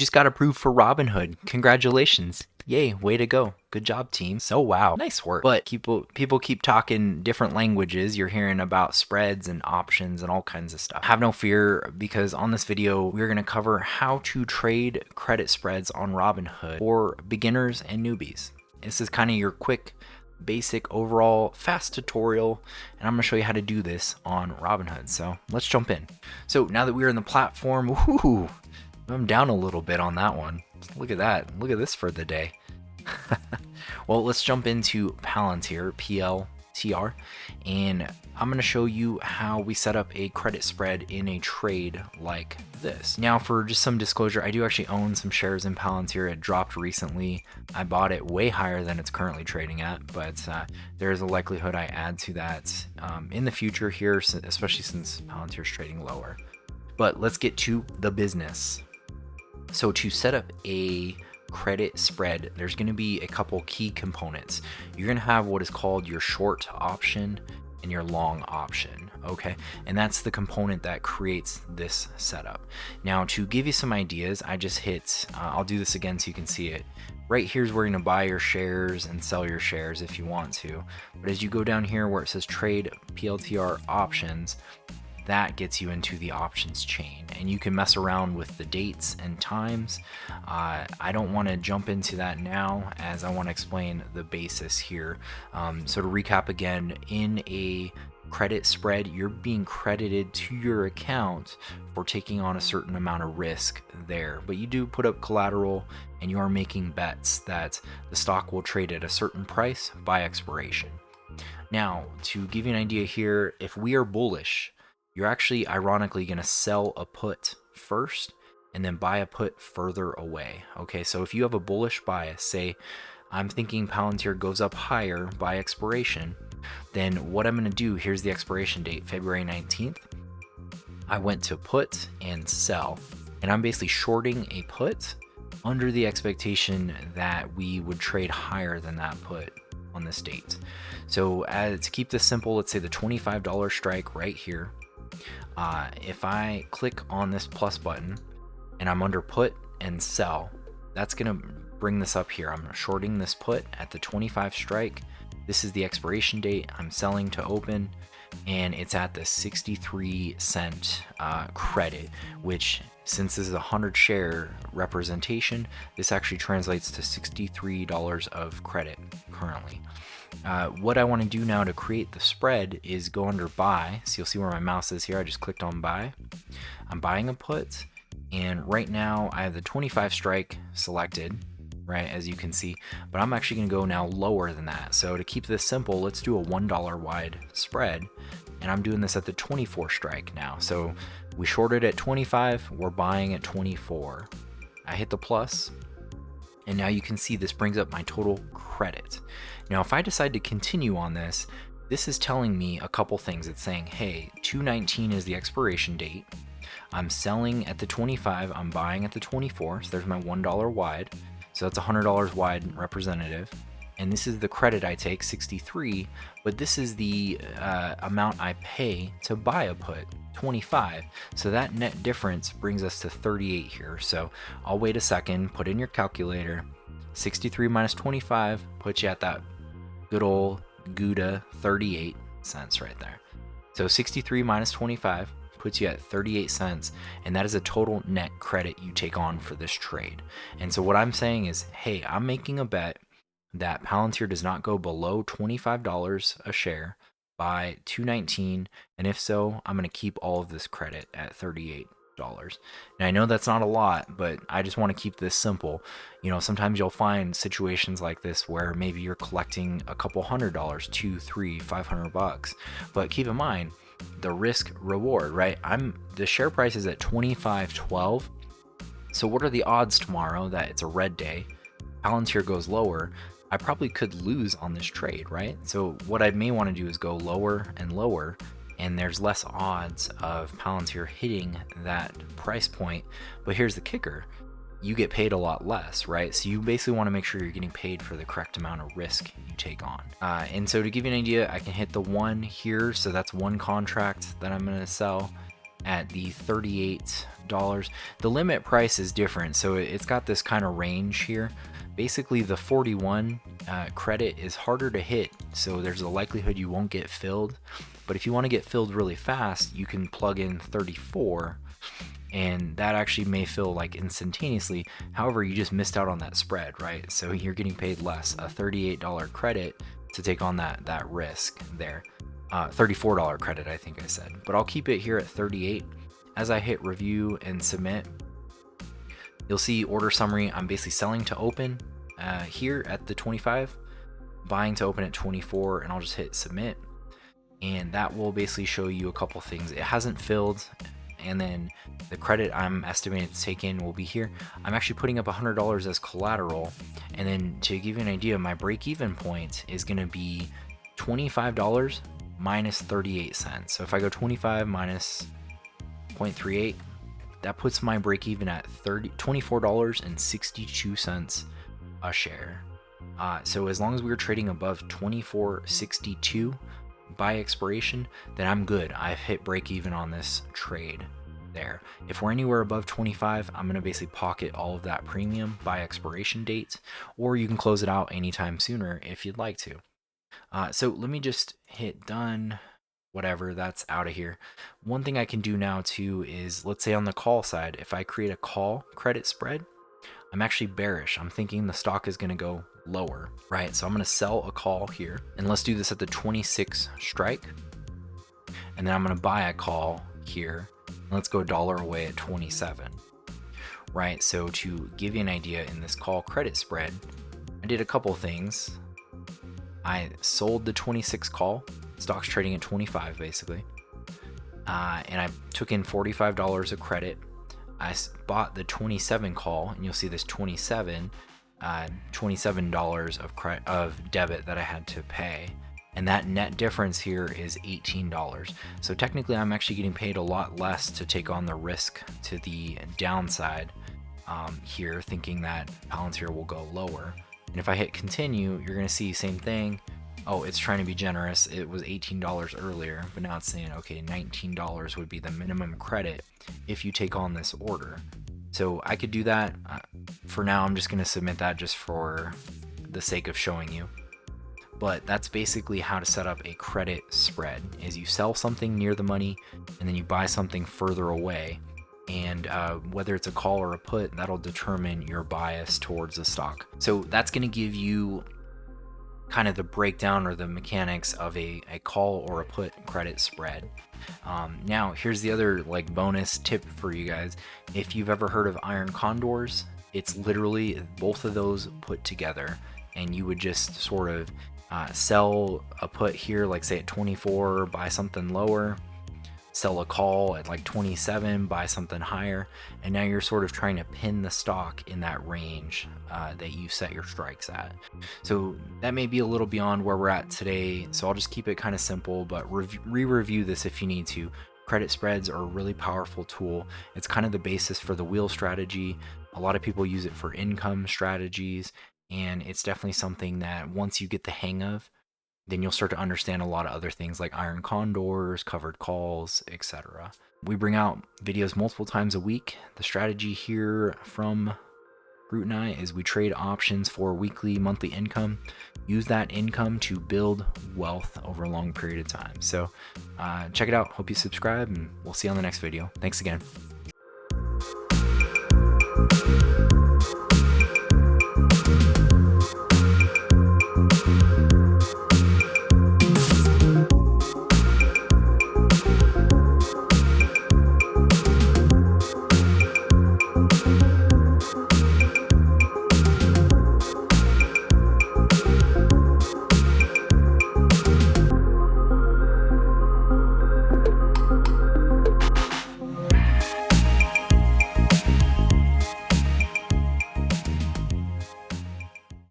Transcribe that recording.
just got approved for Robinhood. Congratulations. Yay, way to go. Good job, team. So wow, nice work. But people keep talking different languages. You're hearing about spreads and options and all kinds of stuff. Have no fear, because on this video, we're gonna cover how to trade credit spreads on Robinhood for beginners and newbies. This is kind of your quick, basic, overall, fast tutorial, and I'm gonna show you how to do this on Robinhood. So let's jump in. So now that we're in the platform, woohoo, I'm down a little bit on that one. Look at that. Look at this for the day. Well, let's jump into Palantir, PLTR, and I'm going to show you how we set up a credit spread in a trade like this. Now, for just some disclosure, I do actually own some shares in Palantir. It dropped recently. I bought it way higher than it's currently trading at, but there is a likelihood I add to that in the future here, especially since Palantir is trading lower. But let's get to the business. So to set up a credit spread, there's going to be a couple key components. You're going to have what is called your short option and your long option, okay? And that's the component that creates this setup. Now, to give you some ideas, I just hit, I'll do this again so you can see it. Right here's where you're going to buy your shares and sell your shares if you want to. But as you go down here where it says trade PLTR options, that gets you into the options chain, and you can mess around with the dates and times. I don't want to jump into that now, as I want to explain the basis here. So to recap again, in a credit spread, you're being credited to your account for taking on a certain amount of risk there, but you do put up collateral and you are making bets that the stock will trade at a certain price by expiration. Now, to give you an idea here, if we are bullish, you're actually ironically going to sell a put first and then buy a put further away. Okay, so if you have a bullish bias, say I'm thinking Palantir goes up higher by expiration, then what I'm going to do, here's the expiration date, February 19th. I went to put and sell, and I'm basically shorting a put under the expectation that we would trade higher than that put on this date. So to keep this simple, let's say the $25 strike right here. If I click on this plus button and I'm under put and sell, that's going to bring this up here. I'm shorting this put at the 25 strike. This is the expiration date. I'm selling to open, and it's at the 63 cent credit, which, since this is a 100 share representation, this actually translates to $63 of credit currently. What I want to do now to create the spread is go under buy. So you'll see where my mouse is here. I just clicked on buy. I'm buying a put, and right now I have the 25 strike selected, right, as you can see, but I'm actually going to go now lower than that. So to keep this simple, let's do a $1 wide spread, and I'm doing this at the 24 strike now. So we shorted at 25, we're buying at 24. I hit the plus, and now you can see this brings up my total credit. Now, if I decide to continue on this, this is telling me a couple things. It's saying, hey, 2/19 is the expiration date. I'm selling at the 25, I'm buying at the 24, so there's my $1 wide. So that's $100 wide representative. And this is the credit I take, 63, but this is the amount I pay to buy a put, 25. So that net difference brings us to 38 here. So I'll wait a second, put in your calculator. 63 minus 25 puts you at that good old Gouda 38 cents right there. So 63 minus 25 puts you at 38 cents, and that is a total net credit you take on for this trade. And so what I'm saying is, hey, I'm making a bet that Palantir does not go below $25 a share by 2/19, and if so, I'm going to keep all of this credit at $38. Now, I know that's not a lot, but I just want to keep this simple. You know, sometimes you'll find situations like this where maybe you're collecting a couple $100, $200, $300, $500, but keep in mind the risk reward, right? The share price is at $25.12. So what are the odds tomorrow that it's a red day, Palantir goes lower? I probably could lose on this trade, right? So what I may want to do is go lower and lower, and there's less odds of Palantir hitting that price point. But here's the kicker. You get paid a lot less, right? So you basically want to make sure you're getting paid for the correct amount of risk you take on. And so to give you an idea, I can hit the 1 here. So that's one contract that I'm going to sell at the $38 $25. The limit price is different, so it's got this kind of range here. Basically, the 41 credit is harder to hit, so there's a likelihood you won't get filled. But if you want to get filled really fast, you can plug in 34, and that actually may fill like instantaneously. However, you just missed out on that spread, right? So you're getting paid less, a $38 credit to take on that risk there. $34 credit, I think I said, but I'll keep it here at 38. As I hit review and submit, you'll see order summary. I'm basically selling to open here at the 25, buying to open at 24, and I'll just hit submit. And that will basically show you a couple things. It hasn't filled, and then the credit I'm estimating to take in will be here. I'm actually putting up $100 as collateral, and then to give you an idea, my break-even point is going to be $25 minus 38 cents. So if I go 25 minus 0.38, that puts my break even at $24.62 a share. So as long as we're trading above $24.62 by expiration, then I'm good. I've hit break even on this trade there. If we're anywhere above 25, I'm going to basically pocket all of that premium by expiration date, or you can close it out anytime sooner if you'd like to. So let me just hit done, whatever, that's out of here. One thing I can do now too is, let's say on the call side, if I create a call credit spread, I'm actually bearish. I'm thinking the stock is going to go lower, right? So I'm going to sell a call here, and let's do this at the 26 strike. And then I'm going to buy a call here. Let's go dollar away at 27, right? So to give you an idea, in this call credit spread, I did a couple things. I sold the 26 call, stock's trading at 25 basically, and I took in $45 of credit. I bought the 27 call, and you'll see this $27 of debit that I had to pay, and that net difference here is $18. So technically I'm actually getting paid a lot less to take on the risk to the downside here, thinking that Palantir will go lower. And if I hit continue, you're going to see same thing. Oh, it's trying to be generous. It was $18 earlier, but now it's saying, okay, $19 would be the minimum credit if you take on this order. So I could do that. For now, I'm just going to submit that just for the sake of showing you. But that's basically how to set up a credit spread, is you sell something near the money, and then you buy something further away. And whether it's a call or a put, that'll determine your bias towards the stock. So that's going to give you kind of the breakdown or the mechanics of a call or a put credit spread. Now here's the other like bonus tip for you guys. If you've ever heard of iron condors, it's literally both of those put together, and you would just sort of sell a put here, like say at 24, buy something lower, sell a call at like 27, buy something higher, and now you're sort of trying to pin the stock in that range that you set your strikes at. So that may be a little beyond where we're at today, so I'll just keep it kind of simple, but re-review this if you need to. Credit spreads are a really powerful tool. It's kind of the basis for the wheel strategy. A lot of people use it for income strategies, and it's definitely something that once you get the hang of, then you'll start to understand a lot of other things like iron condors, covered calls, etc. We bring out videos multiple times a week. The strategy here from Root and I is we trade options for weekly, monthly income. Use that income to build wealth over a long period of time. So check it out. Hope you subscribe, and we'll see you on the next video. Thanks again.